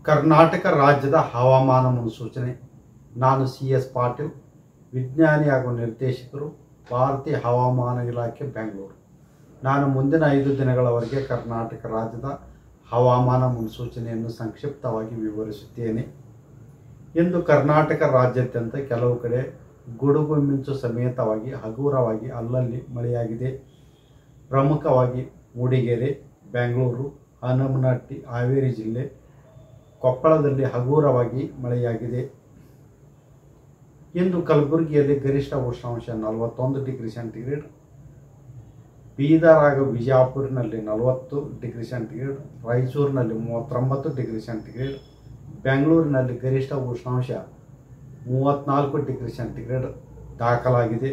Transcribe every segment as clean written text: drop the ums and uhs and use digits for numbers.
ಕರ್ನಾಟಕ ರಾಜ್ಯದ ಹವಾಮಾನ ಮುನ್ಸೂಚನೆ. ನಾನು CS ಪಾಟೀಲ್, ವಿಜ್ಞಾನಿ ಹಾಗೂ ನಿರ್ದೇಶಕರು, ಭಾರತೀಯ ಹವಾಮಾನ ಇಲಾಖೆ, ಬೆಂಗಳೂರು. ನಾನು ಮುಂದಿನ 5 ದಿನಗಳವರೆಗೆ ಕರ್ನಾಟಕ ರಾಜ್ಯದ ಹವಾಮಾನ ಮುನ್ಸೂಚನೆಯನ್ನು ಸಂಕ್ಷಿಪ್ತವಾಗಿ ವಿವರಿಸುತ್ತೇನೆ. ಇಂದು ಕರ್ನಾಟಕ ರಾಜ್ಯಾದ್ಯಂತ ಕೆಲವು ಕಡೆ ಗುಡುಗು ಮಿಂಚು ಸಮೇತವಾಗಿ ಹಗುರವಾಗಿ ಅಲ್ಲಲ್ಲಿ ಮಳೆಯಾಗಿದೆ. ಪ್ರಮುಖವಾಗಿ ಮೂಡಿಗೆರೆ, ಬೆಂಗಳೂರು, ಹನುಮನಹಟ್ಟಿ, ಹಾವೇರಿ ಜಿಲ್ಲೆ, ಕೊಪ್ಪಳದಲ್ಲಿ ಹಗುರವಾಗಿ ಮಳೆಯಾಗಿದೆ. ಇಂದು ಕಲಬುರಗಿಯಲ್ಲಿ ಗರಿಷ್ಠ ಉಷ್ಣಾಂಶ 41 ಡಿಗ್ರಿ ಸೆಂಟಿಗ್ರೇಡ್, ಬೀದರ್ ಹಾಗೂ ಬಿಜಾಪುರಿನಲ್ಲಿ 40 ಡಿಗ್ರಿ ಸೆಂಟಿಗ್ರೇಡ್, ರಾಯಚೂರಿನಲ್ಲಿ 39 ಡಿಗ್ರಿ ಸೆಂಟಿಗ್ರೇಡ್, ಬೆಂಗಳೂರಿನಲ್ಲಿ ಗರಿಷ್ಠ ಉಷ್ಣಾಂಶ 34 ಡಿಗ್ರಿ ಸೆಂಟಿಗ್ರೇಡ್ ದಾಖಲಾಗಿದೆ.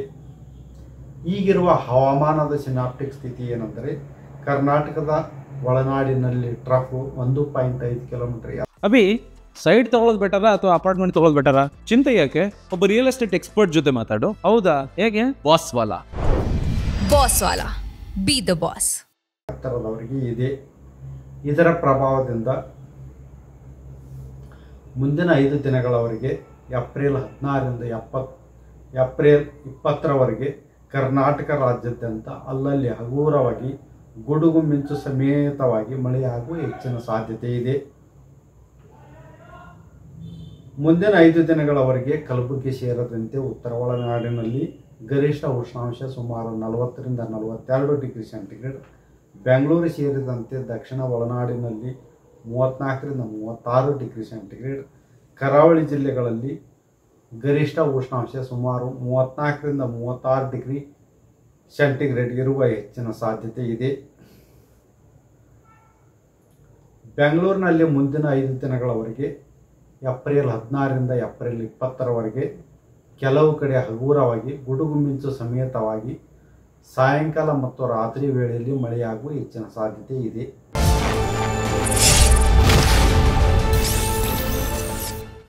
ಈಗಿರುವ ಹವಾಮಾನದ ಸಿನಾಪ್ಟಿಕ್ ಸ್ಥಿತಿ ಏನೆಂದರೆ, ಕರ್ನಾಟಕದ ಒಳನಾಡಿನಲ್ಲಿ ಟ್ರಫ್ 1.5 ಕಿಲೋಮೀಟರ್. ಅಭಿ, ಸೈಟ್ ತಗೊಳ್ಳೋದು ಬೆಟರಾ ಅಥವಾ ಅಪಾರ್ಟ್ಮೆಂಟ್ ತಗೊಳ್ಳೋದು ಬೆಟರಾ? ಚಿಂತೆ ಯಾಕೆ, ಒಬ್ಬ ರಿಯಲ್ ಎಸ್ಟೇಟ್ ಎಕ್ಸ್ಪರ್ಟ್ ಜೊತೆ ಮಾತಾಡು. ಹೌದಾ? ಹೇಗೆ? ಬಾಸ್ ವಾಲಾ, ಬಿ ದ ಬಾಸ್. ಹತ್ತಿರದವರಿಗೆ ಇದೆ. ಇದರ ಪ್ರಭಾವದಿಂದ ಮುಂದಿನ 5 ದಿನಗಳವರೆಗೆ ಏಪ್ರಿಲ್ 16ರಿಂದ ಏಪ್ರಿಲ್ 20ರವರೆಗೆ ಕರ್ನಾಟಕ ರಾಜ್ಯಾದ್ಯಂತ ಅಲ್ಲಲ್ಲಿ ಹಗುರವಾಗಿ ಗುಡುಗು ಮಿಂಚು ಸಮೇತವಾಗಿ ಮಳೆಯಾಗುವ ಹೆಚ್ಚಿನ ಸಾಧ್ಯತೆ ಇದೆ. ಮುಂದಿನ 5 ದಿನಗಳವರೆಗೆ ಕಲಬುರಗಿ ಸೇರಿದಂತೆ ಉತ್ತರ ಒಳನಾಡಿನಲ್ಲಿ ಗರಿಷ್ಠ ಉಷ್ಣಾಂಶ ಸುಮಾರು 40ರಿಂದ 42 ಡಿಗ್ರಿ ಸೆಂಟಿಗ್ರೇಡ್, ಬೆಂಗಳೂರು ಸೇರಿದಂತೆ ದಕ್ಷಿಣ ಒಳನಾಡಿನಲ್ಲಿ 34ರಿಂದ 36 ಡಿಗ್ರಿ ಸೆಂಟಿಗ್ರೇಡ್, ಕರಾವಳಿ ಜಿಲ್ಲೆಗಳಲ್ಲಿ ಗರಿಷ್ಠ ಉಷ್ಣಾಂಶ ಸುಮಾರು 34ರಿಂದ 36 ಡಿಗ್ರಿ ಸೆಂಟಿಗ್ರೇಡ್ ಇರುವ ಹೆಚ್ಚಿನ ಸಾಧ್ಯತೆ ಇದೆ. ಬೆಂಗಳೂರಿನಲ್ಲಿ ಮುಂದಿನ 5 ದಿನಗಳವರೆಗೆ ಏಪ್ರಿಲ್ 16ರಿಂದ ಏಪ್ರಿಲ್ 20ರವರೆಗೆ ಕೆಲವು ಕಡೆ ಹಗುರವಾಗಿ ಗುಡುಗು ಮಿಂಚು ಸಮೇತವಾಗಿ ಸಾಯಂಕಾಲ ಮತ್ತು ರಾತ್ರಿ ವೇಳೆಯಲ್ಲಿ ಮಳೆಯಾಗುವ ಹೆಚ್ಚಿನ ಸಾಧ್ಯತೆ ಇದೆ.